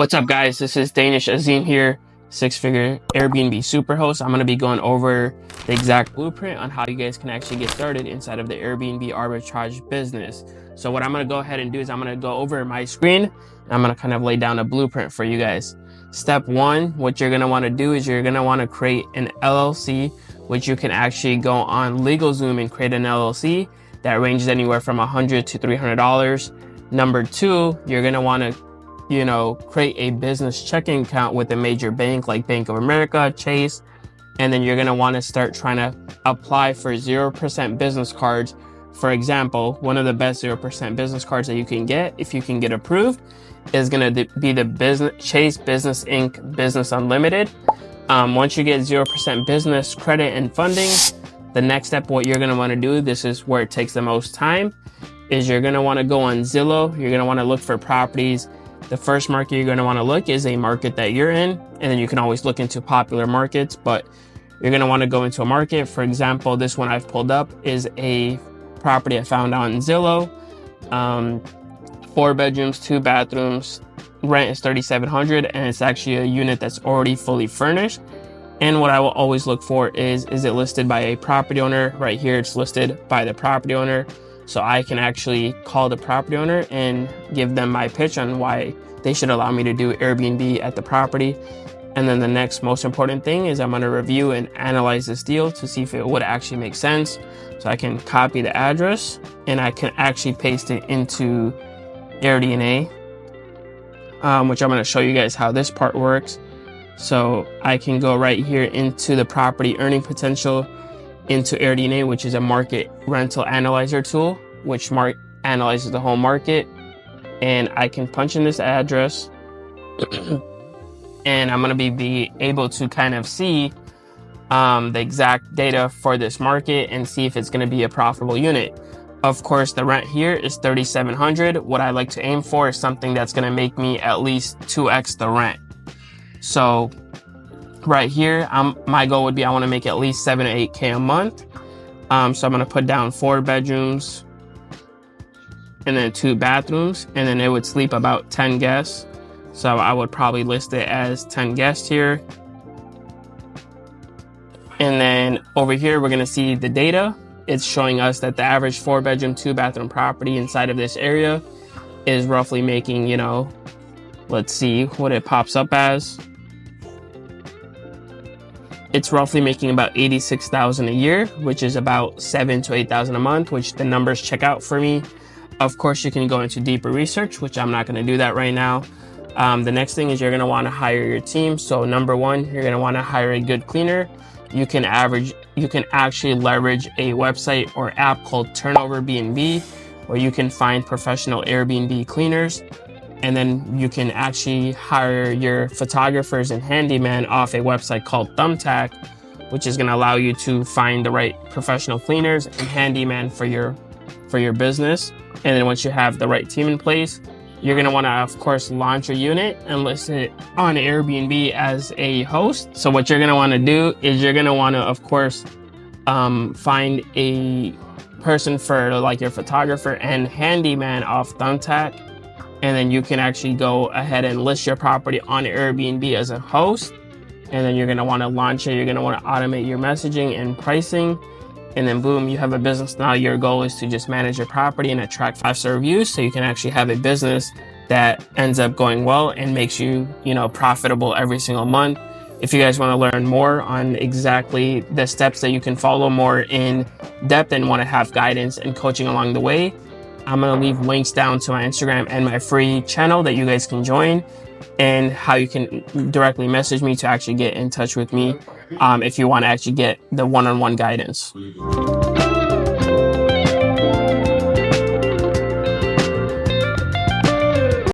What's up, guys? This is Danish Azim here, six-figure Airbnb superhost. I'm going to be going over the exact blueprint on how you guys can actually get started inside of the Airbnb arbitrage business. So what I'm going to go ahead and do is I'm going to go over my screen and I'm going to kind of lay down a blueprint for you guys. Step one, what you're going to want to do is you're going to want to create an LLC, which you can actually go on LegalZoom and create an LLC that ranges anywhere from $100 to $300. Number two, you're going to want to create a business checking account with a major bank like Bank of America, Chase, and then you're going to want to start trying to apply for 0% business cards. For example, one of the best 0% business cards that you can get, if you can get approved, is going to be the Chase Business Inc. Business Unlimited. Once you get 0% business credit and funding, the next step, what you're going to want to do, this is where it takes the most time, is you're going to want to go on Zillow. You're going to want to look for properties. The first market you're going to want to look is a market that you're in, and then you can always look into popular markets, but you're going to want to go into a market. For example, this one I've pulled up is a property I found on Zillow. 4 bedrooms, 2 bathrooms, rent is $3,700, and it's actually a unit that's already fully furnished. And what I will always look for is it listed by a property owner? Right here, it's listed by the property owner. So I can actually call the property owner and give them my pitch on why they should allow me to do Airbnb at the property. And then the next most important thing is I'm going to review and analyze this deal to see if it would actually make sense. So I can copy the address and I can actually paste it into AirBnb, which I'm going to show you guys how this part works. So I can go right here into the property earning potential, into AirBnb, which is a market rental analyzer tool, which analyzes the whole market. And I can punch in this address and I'm going to be able to kind of see the exact data for this market and see if it's going to be a profitable unit. Of course, the rent here is $3,700. What I like to aim for is something that's going to make me at least 2x the rent. So right here, my goal would be I want to make at least 7 to 8K a month. So I'm going to put down 4 bedrooms and then 2 bathrooms, and then it would sleep about 10 guests. So I would probably list it as 10 guests here. And then over here, we're going to see the data. It's showing us that the average 4 bedroom, 2 bathroom property inside of this area is roughly making, let's see what it pops up as. It's roughly making about $86,000 a year, which is about $7,000 to $8,000 a month, which the numbers check out for me. Of course, you can go into deeper research, which I'm not going to do that right now. The next thing is you're going to want to hire your team. So number one, you're going to want to hire a good cleaner. You can actually leverage a website or app called Turnover BNB, where you can find professional Airbnb cleaners. And then you can actually hire your photographers and handyman off a website called Thumbtack, which is going to allow you to find the right professional cleaners and handyman for your business. And then once you have the right team in place, you're going to want to, of course, launch a unit and list it on Airbnb as a host. So what you're going to want to do is you're going to want to, of course, find a person for like your photographer and handyman off Thumbtack. And then you can actually go ahead and list your property on Airbnb as a host. And then you're going to want to launch it. You're going to want to automate your messaging and pricing. And then boom, you have a business. Now your goal is to just manage your property and attract 5-star reviews so you can actually have a business that ends up going well and makes you, profitable every single month. If you guys want to learn more on exactly the steps that you can follow more in depth and want to have guidance and coaching along the way, I'm going to leave links down to my Instagram and my free channel that you guys can join, and how you can directly message me to actually get in touch with me if you want to actually get the one-on-one guidance.